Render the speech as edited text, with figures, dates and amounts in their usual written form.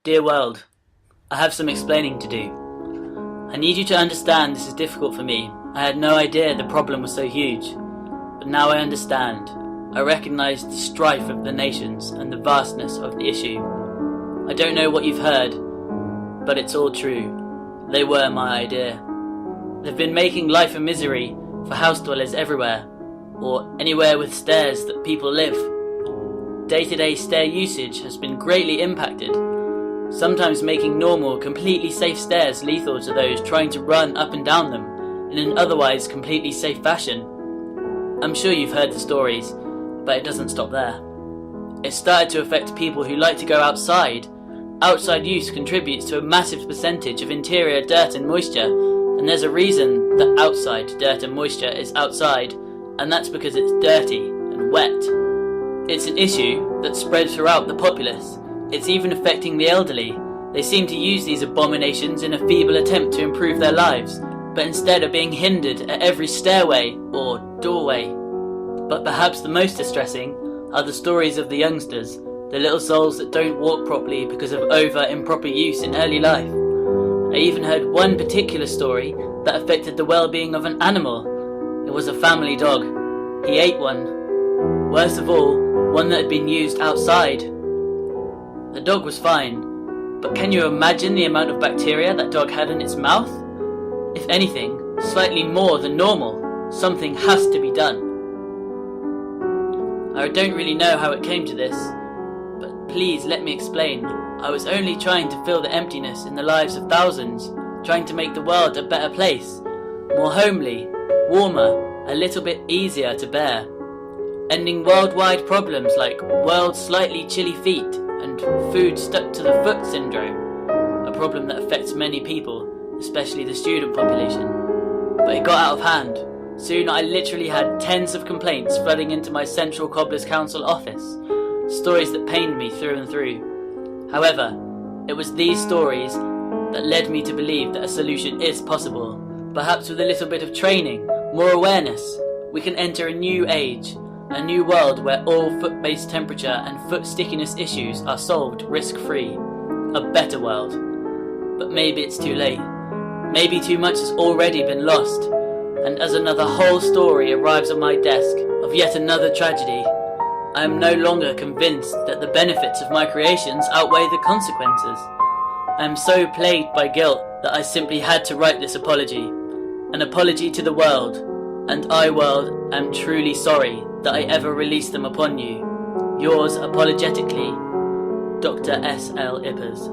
Dear world, I have some explaining to do. I need you to understand this is difficult for me. I had no idea the problem was so huge. But now I understand. I recognize the strife of the nations and the vastness of the issue. I don't know what you've heard, but it's all true. They were my idea. They've been making life a misery for house dwellers everywhere, or anywhere with stairs that people live. Day-to-day stair usage has been greatly impacted, sometimes making normal, completely safe stairs lethal to those trying to run up and down them in an otherwise completely safe fashion. I'm sure you've heard the stories, but it doesn't stop there. It started to affect people who like to go outside. Outside use contributes to a massive percentage of interior dirt and moisture, and there's a reason that outside dirt and moisture is outside, and that's because it's dirty and wet. It's an issue that spread throughout the populace. It's even affecting the elderly. They seem to use these abominations in a feeble attempt to improve their lives, but instead are being hindered at every stairway or doorway. But perhaps the most distressing are the stories of the youngsters, the little souls that don't walk properly because of improper use in early life. I even heard one particular story that affected the well-being of an animal. It was a family dog. He ate one. Worst of all, one that had been used outside. The dog was fine, but can you imagine the amount of bacteria that dog had in its mouth? If anything, slightly more than normal. Something has to be done. I don't really know how it came to this, but please let me explain. I was only trying to fill the emptiness in the lives of thousands, trying to make the world a better place, more homely, warmer, a little bit easier to bear. Ending worldwide problems like world's slightly chilly feet and food stuck to the foot syndrome, a problem that affects many people, especially the student population. But it got out of hand. Soon I literally had tens of complaints flooding into my Central Cobblers Council office, stories that pained me through and through. However, it was these stories that led me to believe that a solution is possible. Perhaps with a little bit of training, more awareness, we can enter a new age, a new world where all foot-based temperature and foot stickiness issues are solved risk-free. A better world. But maybe it's too late. Maybe too much has already been lost. And as another whole story arrives on my desk of yet another tragedy, I am no longer convinced that the benefits of my creations outweigh the consequences. I am so plagued by guilt that I simply had to write this apology. An apology to the world. And I, world, am truly sorry that I ever released them upon you. Yours apologetically, Dr. S.L. Ippers.